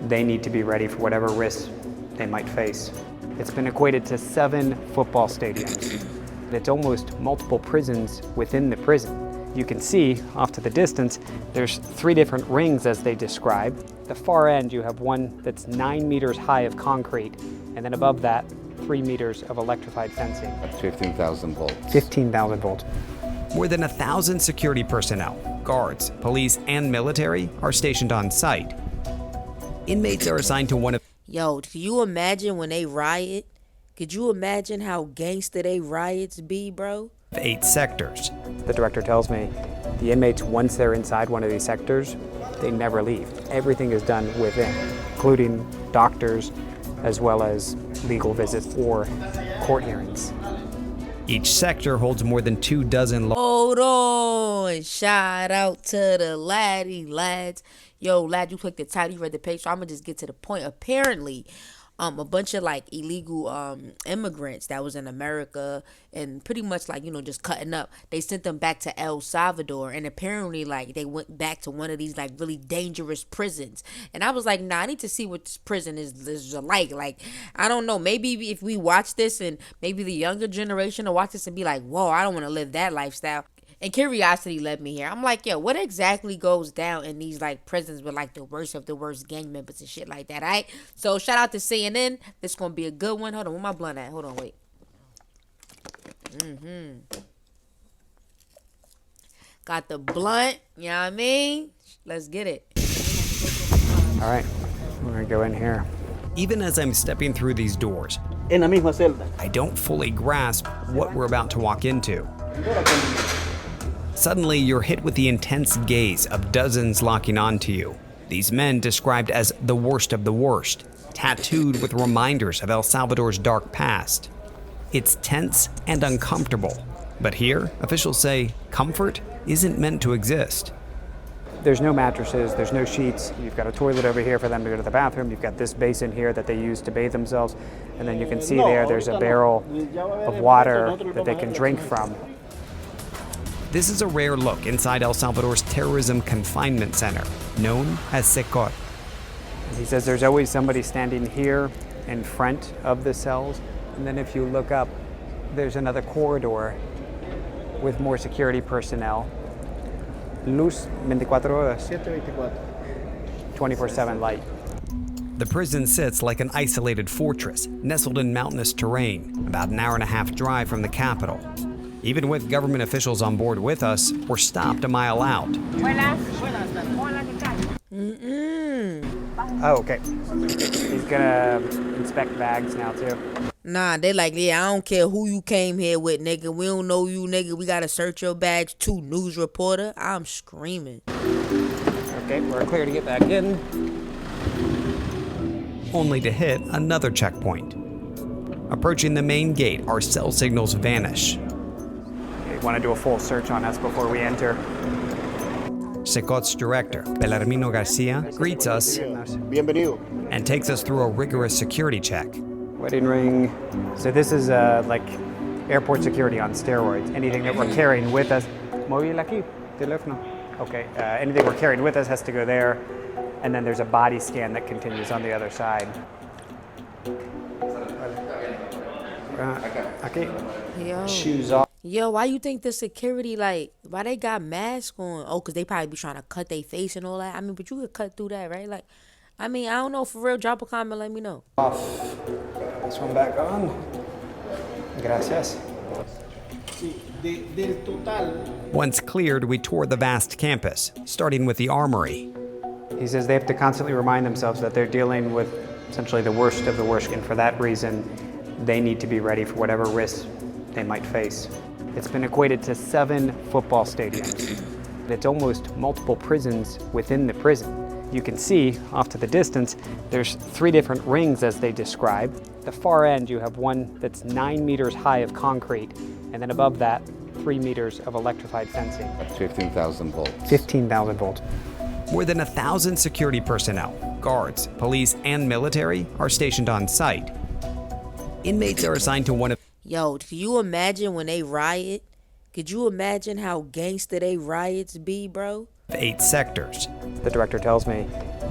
they need to be ready for whatever risks they might face. It's been equated to 7 football stadiums. It's almost multiple prisons within the prison. You can see off to the distance, there's 3 different rings as they describe. The far end, you have one that's 9 meters high of concrete, and then above that, 3 meters of electrified fencing. At 15,000 volts. 15,000 volts. More than 1,000 security personnel, guards, police, and military are stationed on site. Inmates are assigned to one of... Yo, can you imagine when they riot? Could you imagine how gangster they riots be, bro? 8 sectors. The director tells me the inmates, once they're inside one of these sectors, they never leave. Everything is done within, including doctors, as well as legal visits or court hearings. Each sector holds more than 24. Hold on. Shout out to the lads. Yo, lad, you clicked the title, you read the page, so I'm gonna just get to the point. Apparently, a bunch of like illegal immigrants that was in America and pretty much like, you know, just cutting up, they sent them back to El Salvador, and apparently like they went back to one of these like really dangerous prisons. And I was like, nah, I need to see what this prison is like. Like, I don't know, maybe if we watch this and maybe the younger generation will watch this and be like, whoa, I don't want to live that lifestyle. And curiosity led me here. I'm like, yo, what exactly goes down in these like prisons with like the worst of the worst gang members and shit like that, all right? So shout out to CNN. This gonna be a good one. Hold on, where my blunt at? Hold on, wait. Got the blunt, you know what I mean? Let's get it. All right, we're gonna go in here. Even as I'm stepping through these doors, En la misma celda. I don't fully grasp what we're about to walk into. Suddenly, you're hit with the intense gaze of dozens locking onto you. These men described as the worst of the worst, tattooed with reminders of El Salvador's dark past. It's tense and uncomfortable, but here, officials say comfort isn't meant to exist. There's no mattresses, there's no sheets. You've got a toilet over here for them to go to the bathroom. You've got this basin here that they use to bathe themselves. And then you can see there's a barrel of water that they can drink from. This is a rare look inside El Salvador's terrorism confinement center, known as SECOT. He says there's always somebody standing here in front of the cells. And then if you look up, there's another corridor with more security personnel. Luz 24 horas. 24/7 light. The prison sits like an isolated fortress, nestled in mountainous terrain, about an hour-and-a-half drive from the capital. Even with government officials on board with us, we're stopped a mile out. Oh, okay. He's gonna inspect bags now too. Nah, they like, yeah, I don't care who you came here with, nigga. We don't know you, nigga. We gotta search your bags too, news reporter. I'm screaming. Okay, we're clear to get back in. Only to hit another checkpoint. Approaching the main gate, our cell signals vanish. They want to do a full search on us before we enter. SECOT's director, Belarmino Garcia, greets us Bienvenido. and takes us through a rigorous security check. Wedding ring. So this is like airport security on steroids. Anything that we're carrying with us. Móvil aquí, teléfono. Okay, anything we're carrying with us has to go there. And then there's a body scan that continues on the other side. Okay. Yo. Shoes off. Yo, why you think the security, like, why they got masks on? Oh, because they probably be trying to cut their face and all that. I mean, but you could cut through that, right? Like, I mean, I don't know, for real. Drop a comment, let me know. Off. This one back on. Gracias. Once cleared, we tour the vast campus, starting with the armory. He says they have to constantly remind themselves that they're dealing with essentially the worst of the worst, and for that reason, they need to be ready for whatever risks they might face. It's been equated to 7 football stadiums. It's almost multiple prisons within the prison. You can see off to the distance, there's 3 different rings as they describe. The far end, you have one that's 9 meters high of concrete, and then above that, 3 meters of electrified fencing. At 15,000 volts. 15,000 volts. More than 1,000 security personnel, guards, police, and military are stationed on site. Inmates are assigned to one of... Yo, can you imagine when they riot? Could you imagine how gangster they riots be, bro? 8 sectors. The director tells me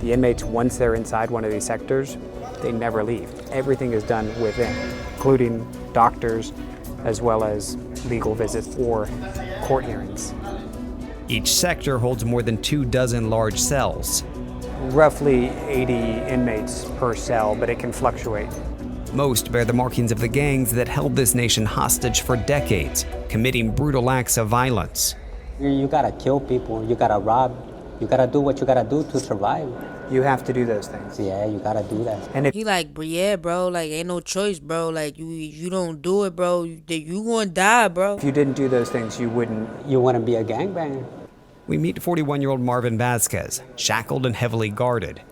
The inmates, once they're inside one of these sectors, they never leave. Everything is done within, including doctors, as well as legal visits or court hearings. Each sector holds more than 24 large cells. Roughly 80 inmates per cell, but it can fluctuate. Most bear the markings of the gangs that held this nation hostage for decades, committing brutal acts of violence. You gotta kill people, you gotta rob, you gotta do what you gotta do to survive. You have to do those things. Yeah, you gotta do that. And if He like, yeah, bro, like, ain't no choice, bro. Like, you don't do it, bro, you gonna die, bro. you didn't do those things, you wouldn't. You wanna be a gangbanger. We meet 41-year-old Marvin Vasquez, shackled and heavily guarded.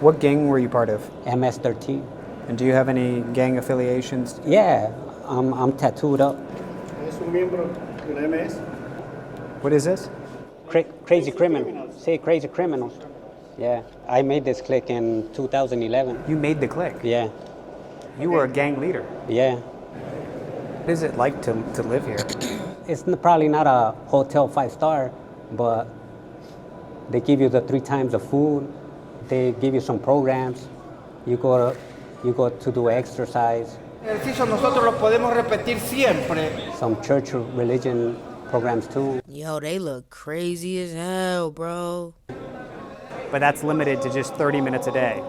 What gang were you part of? MS-13. And do you have any gang affiliations? Yeah, I'm tattooed up. Es un miembro de la MS. What is this? Crazy criminals. Say crazy criminals. Yeah, I made this clique in 2011. You made the clique. Yeah, You were a gang leader. yeah. What is it like to live here? It's probably not a hotel 5-star, but they give you the 3 times the food. They give you some programs. You go to do exercise. Ejercicio nosotros lo podemos repetir siempre. Some church religion programs too. Yo, they look crazy as hell, bro. But that's limited to just 30 minutes a day.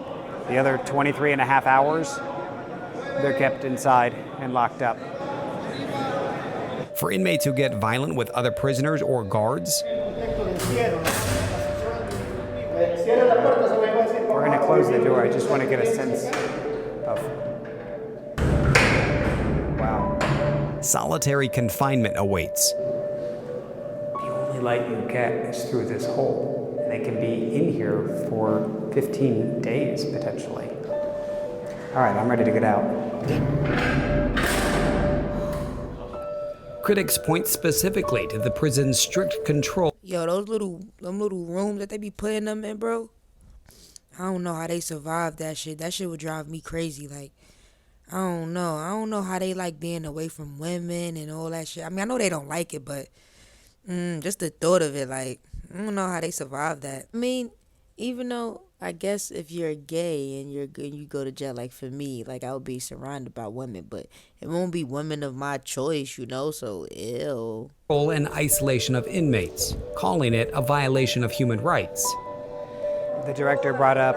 The other 23 and a half hours, they're kept inside and locked up. For inmates who get violent with other prisoners or guards, We're going to close the door. I just want to get a sense of. Wow. solitary confinement awaits. The only light you get is through this hole. And they can be in here for 15 days, potentially. All right, I'm ready to get out. Critics point specifically to the prison's strict control. Yo, them little rooms that they be putting them in, bro. I don't know how they survive that shit. That shit would drive me crazy. Like, I don't know. I don't know how they like being away from women and all that shit. I mean, I know they don't like it, but just the thought of it, like, I don't know how they survive that. I mean, even though I guess if you're gay and you go to jail, like for me, like I would be surrounded by women, but it won't be women of my choice, you know. So ew. And isolation of inmates, calling it a violation of human rights. The director brought up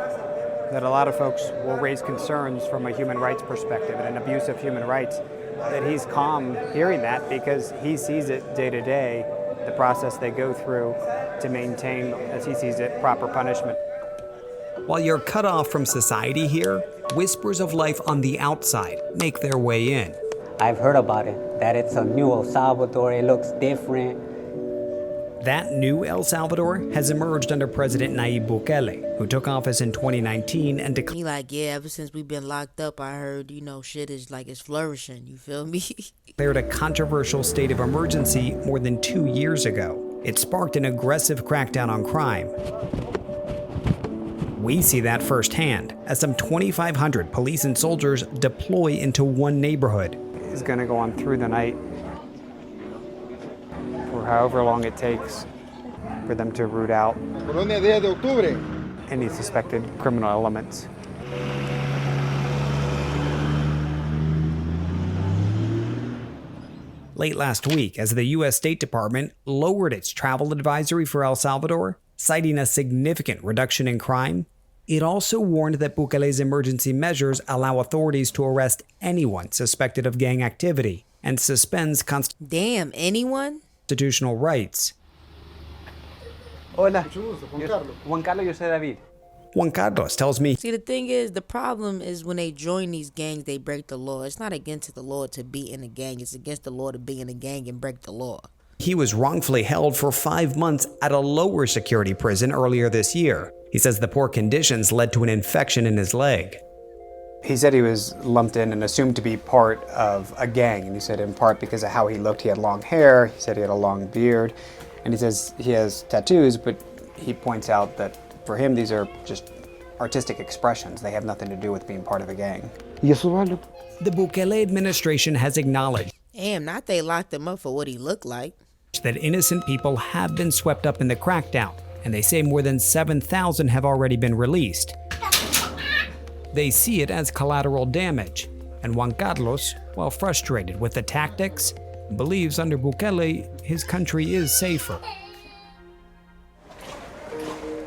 that a lot of folks will raise concerns from a human rights perspective and an abuse of human rights, that he's calm hearing that because he sees it day to day, the process they go through to maintain, as he sees it, proper punishment. While you're cut off from society here, whispers of life on the outside make their way in. I've heard about it, that it's a new El Salvador, it looks different. That new El Salvador has emerged under President Nayib Bukele, who took office in 2019 and declared He like, yeah, ever since we've been locked up, I heard, you know, shit is like, it's flourishing, you feel me? a controversial state of emergency more than 2 years ago. It sparked an aggressive crackdown on crime. We see that firsthand as some 2,500 police and soldiers deploy into one neighborhood. Is going to go on through the night for however long it takes for them to root out Colonia 10 de octubre. any suspected criminal elements. Late last week, as the U.S. State Department lowered its travel advisory for El Salvador, citing a significant reduction in crime, it also warned that Bukele's emergency measures allow authorities to arrest anyone suspected of gang activity and suspends Damn, anyone? constitutional rights. Hola. Juan Carlos, yo soy David. Juan Carlos tells me See, the thing is, the problem is when they join these gangs, they break the law. It's not against the law to be in a gang. It's against the law to be in a gang and break the law. he was wrongfully held for 5 months at a lower security prison earlier this year. He says the poor conditions led to an infection in his leg. He said he was lumped in and assumed to be part of a gang, and he said in part because of how he looked. He had long hair, he said he had a long beard, and he says he has tattoos, but he points out that for him these are just artistic expressions. They have nothing to do with being part of a gang. The Bukele administration has acknowledged Damn, not they locked him up for what he looked like. that innocent people have been swept up in the crackdown and they say more than 7,000 have already been released. They see it as collateral damage, and Juan Carlos, while frustrated with the tactics, believes under Bukele his country is safer.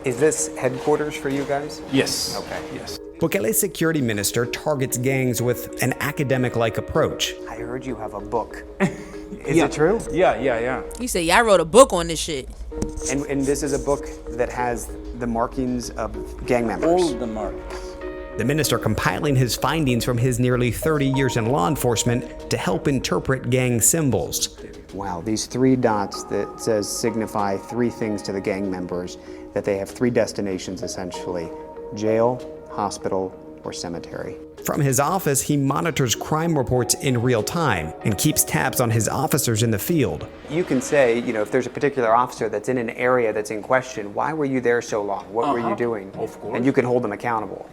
Is this headquarters for you guys? Yes. Okay. Yes. Bukele's security minister targets gangs with an academic-like approach. I heard you have a book. Is it true? Yeah. He said, "Y'all wrote a book on this shit." And this is a book that has the markings of gang members. All the marks. The minister compiling his findings from his nearly 30 years in law enforcement to help interpret gang symbols. Wow, these 3 dots that says signify 3 things to the gang members, that they have 3 destinations essentially: jail, hospital, or cemetery. From his office, he monitors crime reports in real time and keeps tabs on his officers in the field. You can say, if there's a particular officer that's in an area that's in question, why were you there so long? What were you doing? Of course. And you can hold them accountable.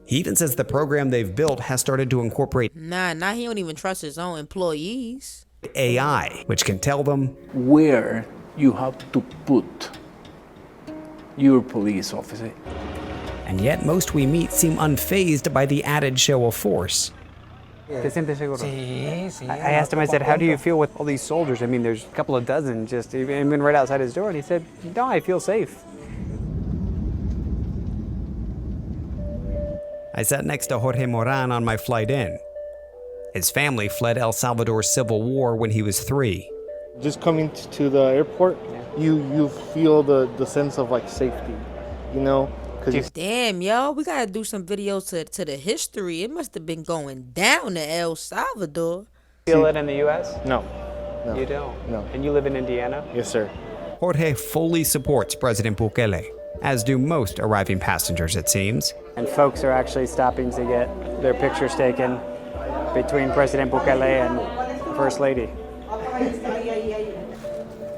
He even says the program they've built has started to incorporate Nah, he don't even trust his own employees. AI, which can tell them Where you have to put your police officer. and yet most we meet seem unfazed by the added show of force. I asked him, I said, how do you feel with all these soldiers? I mean, there's a couple of dozen just even right outside his door. And he said, no, I feel safe. I sat next to Jorge Moran on my flight in. His family fled El Salvador's civil war when he was 3. Just coming to the airport, you feel the sense of like safety, because Damn, yo, we gotta do some videos to the history. It must have been going down in El Salvador. Feel it in the U.S.? no, You don't? No. And you live in Indiana? yes sir. Jorge fully supports President Bukele, as do most arriving passengers, it seems. And folks are actually stopping to get their pictures taken between President Bukele and First Lady.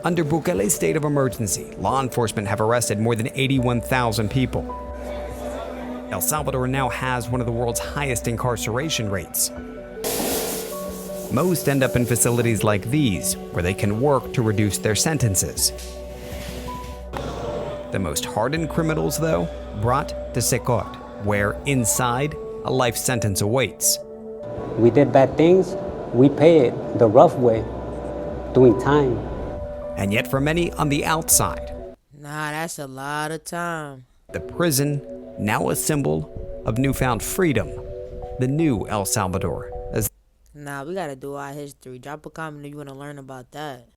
Under Bukele's state of emergency, law enforcement have arrested more than 81,000 people. El Salvador now has one of the world's highest incarceration rates. Most end up in facilities like these, where they can work to reduce their sentences. The most hardened criminals, though, brought to Secot, where inside, a life sentence awaits. We did bad things, we pay it the rough way, doing time. And yet for many on the outside, Nah, that's a lot of time. the prison, now a symbol of newfound freedom, the new El Salvador, as Nah, we gotta do our history. Drop a comment if you wanna learn about that.